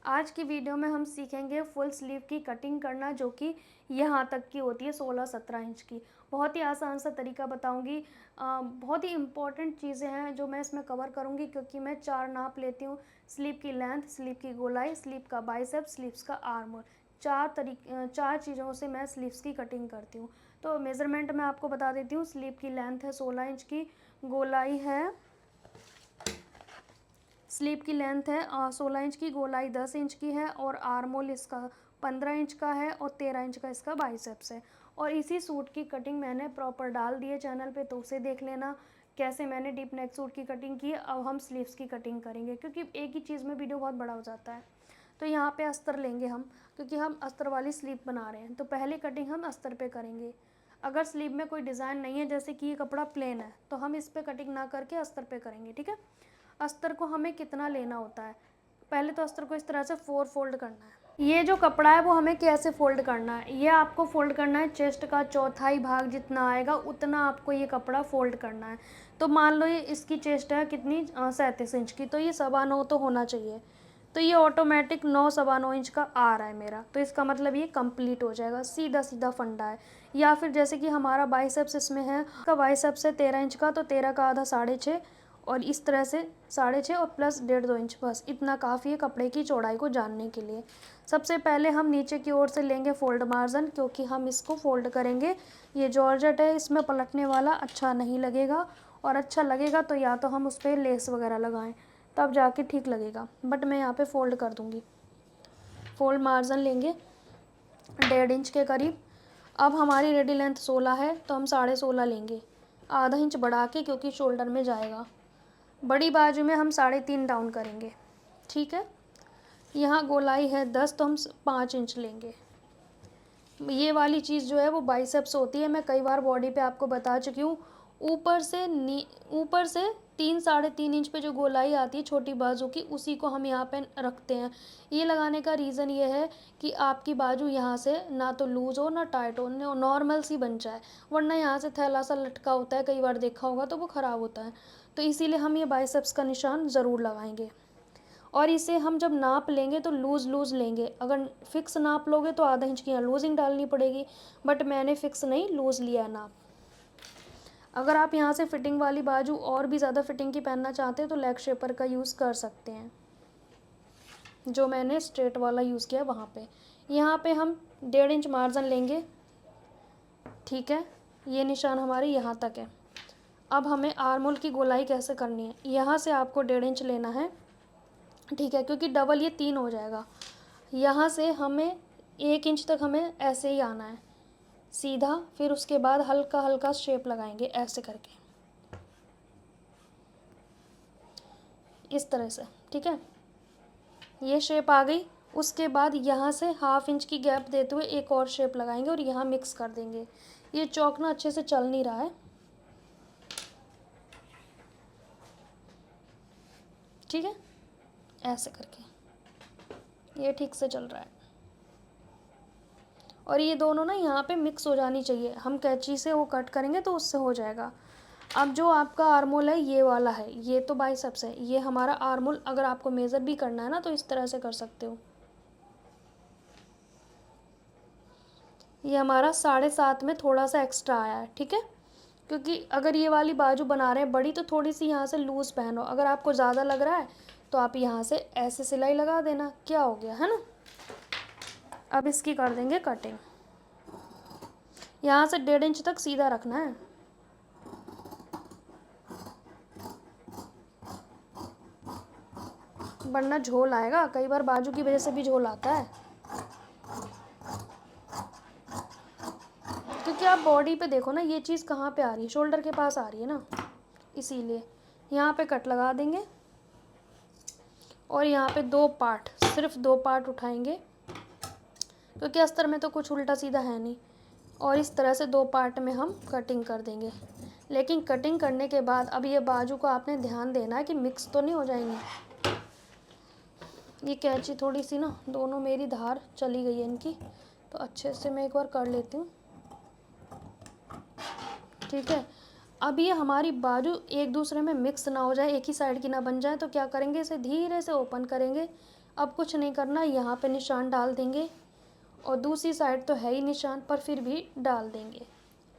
आज की वीडियो में हम सीखेंगे फुल स्लीव की कटिंग करना, जो कि यहाँ तक की होती है 16-17 इंच की। बहुत ही आसान सा तरीका बताऊंगी। बहुत ही इम्पॉर्टेंट चीज़ें हैं जो मैं इसमें कवर करूंगी, क्योंकि मैं 4 नाप लेती हूँ। स्लीव की लेंथ, स्लीव की गोलाई, स्लीव का बाइसेप, स्लीव्स का आर्म होल। 4 चीज़ों से मैं स्लीव्स की कटिंग करती हूँ। तो मेज़रमेंट मैं आपको बता देती हूँ। स्लीव की लेंथ है 16 इंच की, गोलाई है स्लीव की लेंथ है 16 इंच की, गोलाई 10 इंच की है, और आर्म होल इसका 15 इंच का है, और 13 इंच का इसका बाइसेप्स है। और इसी सूट की कटिंग मैंने प्रॉपर डाल दी है चैनल पे, तो उसे देख लेना कैसे मैंने डीप नेक सूट की कटिंग की है। अब हम स्लीव्स की कटिंग करेंगे, क्योंकि एक ही चीज़ में वीडियो बहुत बड़ा हो जाता है। तो यहाँ पे अस्तर लेंगे हम, क्योंकि हम अस्तर वाली स्लीव बना रहे हैं, तो पहले कटिंग हम अस्तर पे करेंगे। अगर स्लीव में कोई डिज़ाइन नहीं है, जैसे कि ये कपड़ा प्लेन है, तो हम इस पे कटिंग ना करके अस्तर पे करेंगे, ठीक है। अस्तर को हमें कितना लेना होता है, पहले तो अस्तर को इस तरह से 4 फोल्ड करना है। ये जो कपड़ा है वो हमें कैसे फोल्ड करना है, ये आपको फोल्ड करना है चेस्ट का चौथाई भाग जितना आएगा उतना आपको ये कपड़ा फोल्ड करना है। तो मान लो ये इसकी चेस्ट है कितनी 37 इंच की, तो ये 9.25 तो होना चाहिए। तो ये ऑटोमेटिक 9 9.25 इंच का आ रहा है मेरा, तो इसका मतलब ये कंप्लीट हो जाएगा। सीधा सीधा फंडा है। या फिर जैसे कि हमारा बाइसेप्स इसमें है, का बाइसेप्स है 13 इंच का, तो 13 का आधा 6.5, और इस तरह से 6.5 और प्लस 1.5-2 इंच, बस इतना काफ़ी है कपड़े की चौड़ाई को जानने के लिए। सबसे पहले हम नीचे की ओर से लेंगे फोल्ड मार्जिन, क्योंकि हम इसको फोल्ड करेंगे। ये जॉर्जेट है, इसमें पलटने वाला अच्छा नहीं लगेगा, और अच्छा लगेगा तो या तो हम उस पर लेस वगैरह लगाएं, तब जाके ठीक लगेगा। बट मैं यहाँ पे फोल्ड कर दूँगी। फोल्ड मार्जिन लेंगे 1.5 इंच के करीब। अब हमारी रेडी लेंथ 16 है, तो हम 16.5 लेंगे, आधा इंच बढ़ा के, क्योंकि शोल्डर में जाएगा। बड़ी बाजू में हम 3.5 डाउन करेंगे, ठीक है। यहाँ गोलाई है 10, तो हम 5 इंच लेंगे। ये वाली चीज़ जो है वो बाइसेप्स होती है, मैं कई बार बॉडी पे आपको बता चुकी हूँ। ऊपर से 3-3.5 इंच पे जो गोलाई आती है छोटी बाजू की, उसी को हम यहाँ पे रखते हैं। ये लगाने का रीज़न ये है कि आपकी बाजू यहाँ से ना तो लूज़ हो ना टाइट हो, नॉर्मल सी बन जाए। वरना यहाँ से थैला सा लटका होता है, कई बार देखा होगा, तो वो ख़राब होता है। तो इसीलिए हम ये बाइसेप्स का निशान ज़रूर लगाएंगे। और इसे हम जब नाप लेंगे तो लूज़ लेंगे। अगर फ़िक्स नाप लोगे तो आधा इंच की यहाँ लूजिंग डालनी पड़ेगी, बट मैंने फ़िक्स नहीं, लूज़ लिया है नाप। अगर आप यहाँ से फिटिंग वाली बाजू और भी ज़्यादा फिटिंग की पहनना चाहते हैं तो लेग शेपर का यूज़ कर सकते हैं, जो मैंने स्ट्रेट वाला यूज़ किया वहाँ पे। यहाँ पे हम 1.5 इंच मार्जिन लेंगे, ठीक है। ये निशान हमारे यहाँ तक है। अब हमें आर्म होल की गोलाई कैसे करनी है, यहाँ से आपको 1.5 इंच लेना है, ठीक है, क्योंकि डबल ये 3 हो जाएगा। यहाँ से हमें 1 इंच तक हमें ऐसे ही आना है सीधा, फिर उसके बाद हल्का हल्का शेप लगाएंगे ऐसे करके, इस तरह से, ठीक है। ये शेप आ गई। उसके बाद यहाँ से 1/2 इंच की गैप देते हुए एक और शेप लगाएंगे, और यहाँ मिक्स कर देंगे। ये चौक ना अच्छे से चल नहीं रहा है, ठीक है, ऐसे करके ये ठीक से चल रहा है। और ये दोनों ना यहाँ पे मिक्स हो जानी चाहिए, हम कैंची से वो कट करेंगे तो उससे हो जाएगा। अब जो आपका आर्म होल है ये वाला है, ये तो बाइसेप्स है, ये हमारा आर्म होल अगर आपको मेज़र भी करना है ना तो इस तरह से कर सकते हो। ये हमारा 7.5 में थोड़ा सा एक्स्ट्रा आया है, ठीक है। क्योंकि अगर ये वाली बाजू बना रहे हैं बड़ी, तो थोड़ी सी यहाँ से लूज़ पहनो। अगर आपको ज़्यादा लग रहा है तो आप यहाँ से ऐसे सिलाई लगा देना, क्या हो गया, है ना। अब इसकी कर देंगे कटिंग। यहाँ से 1.5 इंच तक सीधा रखना है। वरना झोल आएगा, कई बार बाजू की वजह से भी झोल आता है, क्योंकि आप बॉडी पे देखो ना, ये चीज़ कहाँ पे आ रही है, शोल्डर के पास आ रही है ना, इसीलिए यहाँ पे कट लगा देंगे। और यहाँ पे 2 पार्ट, सिर्फ 2 पार्ट उठाएंगे, क्योंकि अस्तर में तो कुछ उल्टा सीधा है नहीं। और इस तरह से 2 पार्ट में हम कटिंग कर देंगे। लेकिन कटिंग करने के बाद अब ये बाजू को आपने ध्यान देना है कि मिक्स तो नहीं हो जाएंगे। ये कैंची थोड़ी सी ना, दोनों मेरी धार चली गई है इनकी, तो अच्छे से मैं एक बार कर लेती हूँ, ठीक है। अब ये हमारी बाजू एक दूसरे में मिक्स ना हो जाए, एक ही साइड की ना बन जाए, तो क्या करेंगे, इसे धीरे से ओपन करेंगे। अब कुछ नहीं करना, यहाँ पे निशान डाल देंगे और दूसरी साइड तो है ही निशान, पर फिर भी डाल देंगे।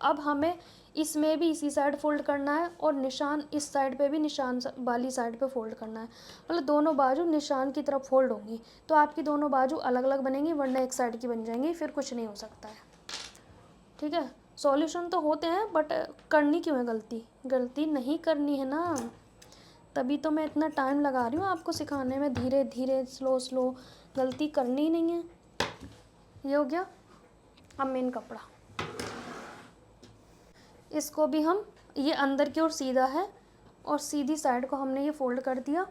अब हमें इसमें भी इसी साइड फोल्ड करना है और निशान इस साइड पे भी निशान वाली साइड पे फोल्ड करना है। मतलब दोनों बाजू निशान की तरफ फोल्ड होंगी, तो आपकी दोनों बाजू अलग अलग बनेंगी, वरना एक साइड की बन जाएंगी, फिर कुछ नहीं हो सकता है। ठीक है, सॉल्यूशन तो होते हैं, बट करनी क्यों है गलती? गलती नहीं करनी है ना, तभी तो मैं इतना टाइम लगा रही हूँ आपको सिखाने में, धीरे धीरे स्लो स्लो। गलती करनी ही नहीं है। ये हो गया। अब मेन कपड़ा, इसको भी हम, ये अंदर की ओर सीधा है और सीधी साइड को हमने ये फोल्ड कर दिया।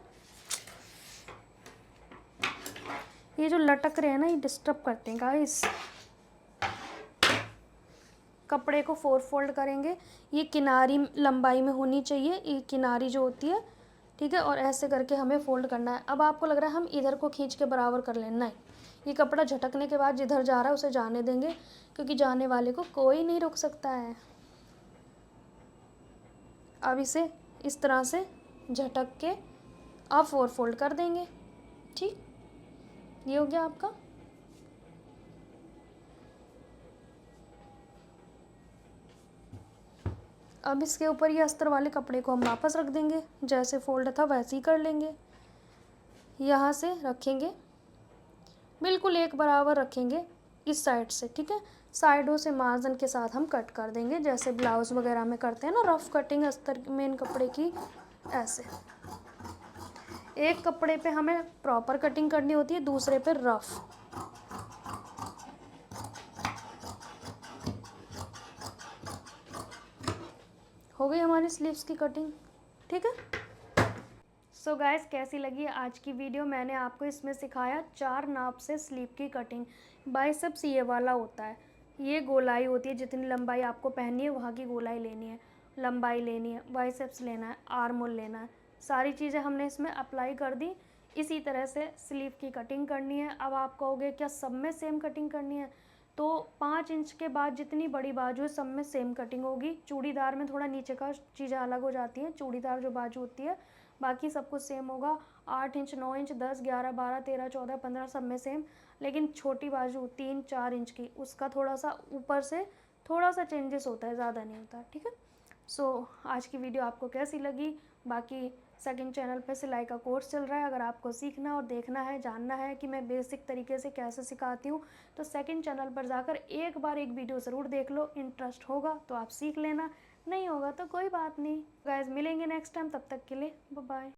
ये जो लटक रहे हैं ना, ये डिस्टर्ब करते हैं गाइस। कपड़े को 4 फोल्ड करेंगे, ये किनारी लंबाई में होनी चाहिए, ये किनारी जो होती है। ठीक है, और ऐसे करके हमें फोल्ड करना है। अब आपको लग रहा है हम इधर को खींच के बराबर कर लेना है, ये कपड़ा झटकने के बाद जिधर जा रहा है उसे जाने देंगे, क्योंकि जाने वाले को कोई नहीं रोक सकता है। अब इसे इस तरह से झटक के अब 4 फोल्ड कर देंगे। ठीक, ये हो गया आपका। अब इसके ऊपर ये अस्तर वाले कपड़े को हम वापस रख देंगे, जैसे फोल्ड था वैसे ही कर लेंगे। यहाँ से रखेंगे, बिल्कुल एक बराबर रखेंगे इस साइड से। ठीक है, साइडों से मार्जिन के साथ हम कट कर देंगे, जैसे ब्लाउज वगैरह में करते हैं ना, रफ कटिंग अस्तर मेन कपड़े की। ऐसे एक कपड़े पे हमें प्रॉपर कटिंग करनी होती है, दूसरे पे रफ। हो गई हमारी स्लीव्स की कटिंग। ठीक है, सो गाइस कैसी लगी आज की वीडियो? मैंने आपको इसमें सिखाया 4 नाप से स्लीव की कटिंग। बाइसेप्स ये वाला होता है, ये गोलाई होती है, जितनी लंबाई आपको पहननी है वहाँ की गोलाई लेनी है, लंबाई लेनी है, बाइसेप्स लेना है, आर्म होल लेना है, सारी चीज़ें हमने इसमें अप्लाई कर दी। इसी तरह से स्लीव की कटिंग करनी है। अब आप कहोगे क्या सब में सेम कटिंग करनी है? तो 5 इंच के बाद जितनी बड़ी बाजू है सब में सेम कटिंग होगी। चूड़ीदार में थोड़ा नीचे का चीज़ें अलग हो जाती हैं, चूड़ीदार जो बाजू होती है, बाकी सब कुछ सेम होगा। 8 इंच, 9 इंच, 10, 11, 12, 13, 14, 15 सब में सेम। लेकिन छोटी बाजू 3, 4 इंच की, उसका थोड़ा सा ऊपर से थोड़ा सा चेंजेस होता है, ज़्यादा नहीं होता। ठीक है, सो आज की वीडियो आपको कैसी लगी? बाकी सेकंड चैनल पे सिलाई का कोर्स चल रहा है, अगर आपको सीखना और देखना है, जानना है कि मैं बेसिक तरीके से कैसे सिखाती हूँ, तो सेकंड चैनल पर जाकर एक बार एक वीडियो ज़रूर देख लो। इंटरेस्ट होगा तो आप सीख लेना, नहीं होगा तो कोई बात नहीं। गाइस मिलेंगे नेक्स्ट टाइम, तब तक के लिए बाय बाय।